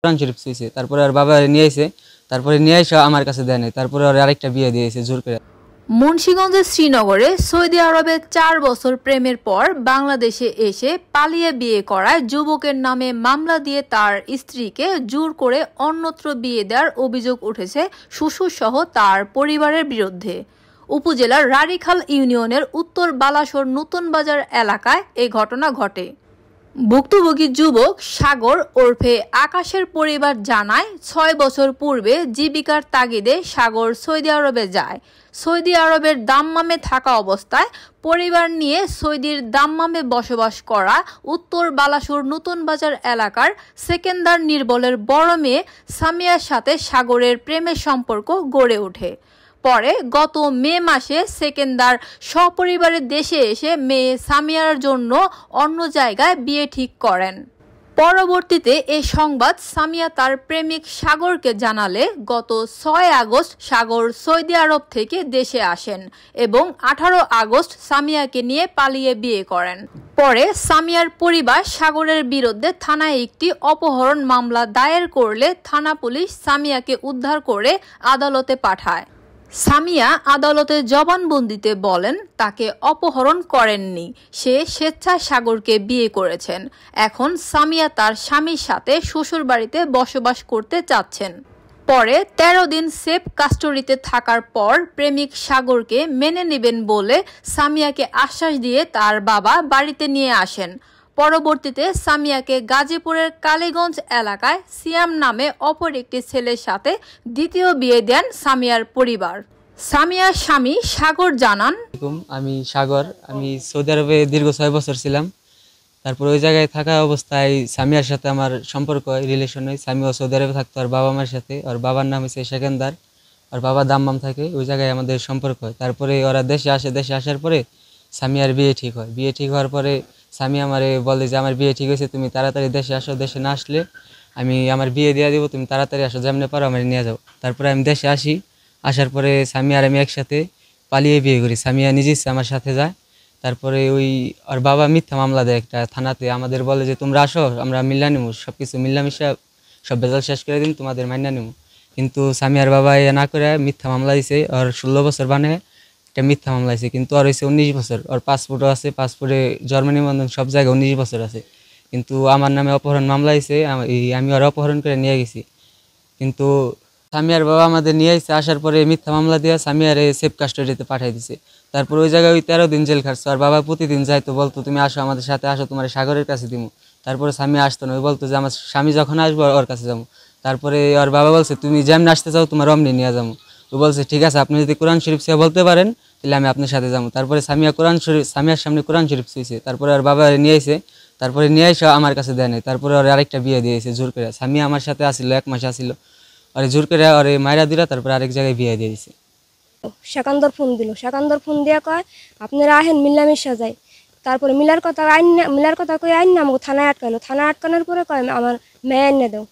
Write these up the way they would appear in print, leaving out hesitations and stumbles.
কোরআন শরীফ ছুঁইছে, তারপরে ওর বাবা নিয়ে আইছে, তারপরে নিয়ে এসে আমার কাছে দেয় নাই, তারপরে ওর আরেকটা বিয়ে দিয়েছে জোর করে। মুন্সিগঞ্জের শ্রীনগরে সৌদি আরবে 4 বছর প্রেমের পর বাংলাদেশে এসে পালিয়ে বিয়ে করায় যুবকের নামে মামলা দিয়ে তার স্ত্রীকে জোর করে অন্যত্র বিয়ে দেওয়ার অভিযোগ উঠেছে শ্বশুরসহ তার পরিবারের বিরুদ্ধে। উপজেলার রাড়ীখাল ইউনিয়নের উত্তর বালাসোর নতুন বাজার এলাকায় এই ঘটনা ঘটে। ভুক্তভোগী যুবক সাগর ওরফে আকাশের পরিবার জানায় 6 বছর পূর্বে জীবিকার তাগিদে সাগর সৌদি আরবে যায়। সৌদি আরবের দাম্মামে থাকা অবস্থায় পরিবার নিয়ে সৌদির দাম্মামে বসবাস করা উত্তর বালাসোর নতুন বাজার এলাকার সেকেন্দার নির্বলের বড় মেয়ে সামিয়ার সাথে সাগরের প্রেমের সম্পর্ক গড়ে ওঠে। পরে গত মে মাসে সেকেন্দার সপরিবারে দেশে এসে মেয়ে সামিয়ার জন্য অন্য জায়গায় বিয়ে ঠিক করেন। পরবর্তীতে এই সংবাদ সামিয়া তার প্রেমিক সাগরকে জানালে গত 6 আগস্ট সাগর সৌদি আরব থেকে দেশে আসেন এবং 18 আগস্ট সামিয়াকে নিয়ে পালিয়ে বিয়ে করেন। পরে সামিয়ার পরিবার সাগরের বিরুদ্ধে থানায় একটি অপহরণ মামলা দায়ের করলে থানা পুলিশ সামিয়াকে উদ্ধার করে আদালতে পাঠায়। সামিয়া আদালতে জবানবন্দিতে বলেন তাকে অপহরণ করেননি, সে স্বেচ্ছায় সাগরকে বিয়ে করেছেন। এখন সামিয়া তার স্বামীর সাথে শ্বশুরবাড়িতে বসবাস করতে চাচ্ছেন। পরে 13 দিন সেফ কাস্টডিতে থাকার পর প্রেমিক সাগরকে মেনে নেবেন বলে সামিয়াকে আশ্বাস দিয়ে তার বাবা বাড়িতে নিয়ে আসেন। পরবর্তীতে সামিয়াকে গাজীপুরের কালীগঞ্জ এলাকায় সিয়াম নামে অপর একটি ছেলের সাথে দ্বিতীয় বিয়ে দেন সামিয়ার পরিবার। সামিয়ার স্বামী সাগর জানান, আমি সাগর, আমি সৌদি আরবে দীর্ঘ 6 বছর ছিলাম। তারপর ওই জায়গায় থাকা অবস্থায় সামিয়ার সাথে আমার সম্পর্ক হয়, রিলেশন হয়। সামিয়া সৌদি আরবে থাকতো ওর বাবা মার সাথে, ওর বাবার নাম হচ্ছে সেকেন্দার, ওর বাবা দাম্মাম থাকে, ওই জায়গায় আমাদের সম্পর্ক হয়। তারপরে ওরা দেশে আসে, দেশে আসার পরে সামিয়ার বিয়ে ঠিক হয়। বিয়ে ঠিক হওয়ার পরে সামিয়া আমারে বলে যে আমার বিয়ে ঠিক হয়েছে, তুমি তাড়াতাড়ি দেশে আসো, দেশে না আসলে আমি আমার বিয়ে দিয়ে দিব, তুমি তাড়াতাড়ি আসো, যেমনি পারো আমার নিয়ে যাও। তারপরে আমি দেশে আসি, আসার পরে সামিয়া আর আমি একসাথে পালিয়ে বিয়ে করি। সামিয়া নিজে আমার সাথে যায়। তারপরে ওই ওর বাবা মিথ্যা মামলা দেয় একটা থানাতে, আমাদের বলে যে তোমরা আসো, আমরা মিল্লা নিমু, সব কিছু মিল্লামিশা সব বেজাল শেষ করে দিন, তোমাদের মাইনা নিমু। কিন্তু সামিয়ার বাবা এ না করে মিথ্যা মামলা দিছে, ওর 16 বছর বানায় একটা মিথ্যা মামলা আছে। কিন্তু ওর হয়েছে 19 বছর, ওর পাসপোর্টও আছে, পাসপোর্টে জন্ম নিবন্ধন সব জায়গায় 19 বছর আছে। কিন্তু আমার নামে অপহরণ মামলা হয়েছে, আমি ওর অপহরণ করে নিয়ে গেছি। কিন্তু সামিয়ার বাবা আমাদের নিয়ে আসছে, আসার পরে মিথ্যা মামলা দিয়ে সামিয়ারে সেফ কাস্টডিতে পাঠিয়ে দিছে। তারপর ওই জায়গায় ওই 13 দিন জেল খাটছে। আর বাবা প্রতিদিন যাইতো, বলতো তুমি আসো আমাদের সাথে, আসো তোমার সাগরের কাছে দিমু। তারপরে সামিয়া আসতো না, ওই বলতো যে আমার স্বামী যখন আসবো ওর কাছে যাবো। তারপরে ওর বাবা বলছে তুমি যেমন আসতে চাও তোমার অমনি নিয়ে যাবো। ও বলছে ঠিক আছে, আপনি যদি কোরআন শরীফ সে বলতে পারেন তাহলে আমি আপনার সাথে যাবো। তারপরে সামিয়ার সামনে কোরআন শরীফ ছুঁইছে, তারপরে ওর বাবা নিয়ে আইছে, তারপরে নিয়ে এসে আমার কাছে দেয় নাই, তারপরে ওর আরেকটা বিয়ে দিয়েছে জোর করে। সামিয়া আমার সাথে আসিল, 1 মাস আসিল, আরে জোর করে আরে মায়েরা দিলা, তারপরে আরেক জায়গায় বিয়ে দিয়ে দিছে। সেকান্দর ফোন দিল, সেকান্দর ফোন দিয়ে কয় আপনারা আহেন মিল্লামিশা যায়। তারপরে মিলার কথা কই আইন না আমাকে থানায় আটকালো। থানায় আটকানোর পরে কয় আমার মেয়ে আইনে দেও।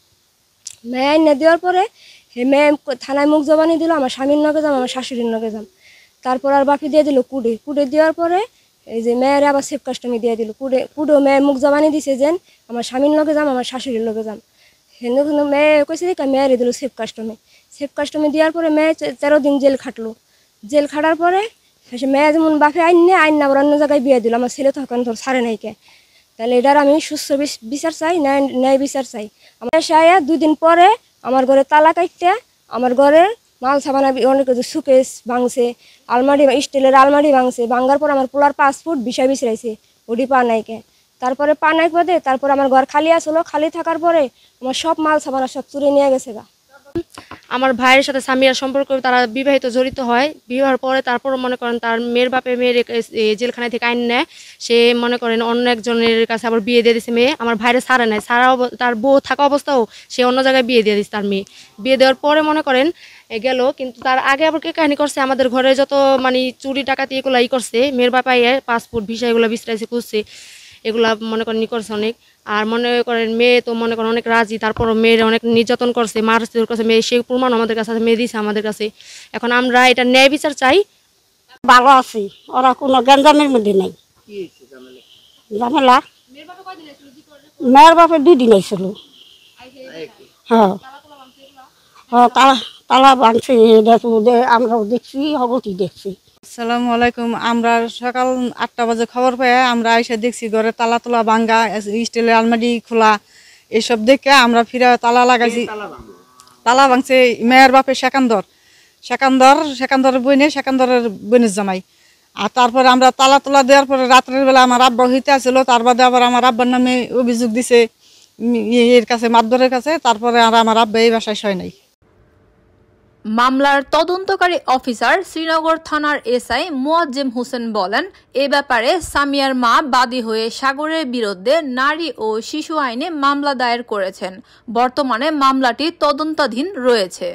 মেয়ে আইনে দেওয়ার পরে মেয়ে থানায় মুখ জবানি দিল, আমার স্বামীর নগে যাম, আমার শাশুড়ির নগে যাম। তারপর আর বাপি দিয়ে দিল কুড়ে দেওয়ার পরে এই যে মেয়ের আবার সেফ কাস্টমি দিয়ে দিল। কুড়েও মেয়ে মুখ জবানি দিছে যে আমার স্বামীর লগে যাম, আমার শাশুড়ির লগে যাম। কিন্তু মেয়ে কইছে মেয়েরে দিল সেফ কাস্টমি দেওয়ার পরে মেয়ে 13 দিন জেল খাটলো। জেল খাটার পরে মেয়ে যেমন বাপে আইন না আবার অন্য জায়গায় বিয়ে দিল। আমার ছেলে তখন তোর ছাড়ে নাইকে। তাহলে এটার আমি সুস্থ বিচার চাই, ন্যায় বিচার চাই। আমার সায়া 2 দিন পরে আমার ঘরে তালা কাটতে আমার ঘরের মাল সাবানা অনেক সুকেস ভাঙছে, আলমারি স্টিলের আলমারি ভাঙছে। ভাঙার পর আমার পোলার পাসপোর্ট বিষয় বিছরাইছে, ওটি পা নাইকে। তারপরে পা নাই বাদে তারপরে আমার ঘর খালি আসলো। খালি থাকার পরে আমার সব মাল সাবানা সব চুরি নিয়ে গেছে গা। আমার ভাইয়ের সাথে সামিয়ার সম্পর্ক, তারা বিবাহিত জড়িত হয়। বিবাহের পরে তারপর মনে করেন তার মেয়ের বাপে মেয়ের জেলখানায় থেকে আইন নেয়। সে মনে করেন অন্য একজনের কাছে আবার বিয়ে দিয়ে দিছে মেয়ে। আমার ভাইয়ের ছাড়ে নাই, তার বউ থাকা অবস্থাও সে অন্য জায়গায় বিয়ে দিয়ে দিচ্ছে তার মেয়ে। বিয়ে দেওয়ার পরে মনে করেন গেল, কিন্তু তার আগে আবার কে কাহিনী করছে, আমাদের ঘরে যত মানে চুরি ডাকাতি এগুলো করছে। মেয়ের বাপাই পাসপোর্ট ভিসা এগুলো বিচরাইছে, খুঁজছে, এগুলা মনে করেন করছে অনেক। আর মনে করেন মেয়ে তো মনে করেন অনেক রাজি, তারপর মেয়ের অনেক নির্যাতন করছে, মারধর করছে। মেয়ে সেই প্রমাণ আমাদের কাছে মেয়ে দিছে আমাদের কাছে। এখন আমরা এটা ন্যায় বিচার চাই। ভালো আছি, ওরা কোনো গঞ্জামের মধ্যে নাই। ঝামেলা মেয়ের বাপে 2 দিন আইছিল। হ্যাঁ হ্যাঁ তালা ভাঙছে, আমরাও দেখছি, হগতি দেখছি। আসসালামু আলাইকুম। আমরা সকাল 8টা বাজে খবর পেয়ে আমরা এসে দেখছি ঘরে তালা তোলা ভাঙ্গা, স্টিলের আলমারি খোলা, এসব দেখে আমরা ফিরে তালা লাগাইছি। তালা ভাঙছে মেয়ের বাপে সেকান্দরের বোনের জামাই। আর তারপরে আমরা তালা তোলা দেওয়ার পরে রাত্রের বেলা আমার আব্বা হইতে আসছিল, তার বাদে আবার আমার আব্বার নামে অভিযোগ দিছে এর কাছে, মাতবরের কাছে। তারপরে আর আমার আব্বা এই বাসায় শয় নাই। মামলার তদন্তকারী অফিসার শ্রীনগর থানার এসআই মোয়াজ্জেম হোসেন বলেন, এ ব্যাপারে সামিয়ার মা বাদী হয়ে সাগরের বিরুদ্ধে নারী ও শিশু আইনে মামলা দায়ের করেছেন। বর্তমানে মামলাটি তদন্তাধীন রয়েছে।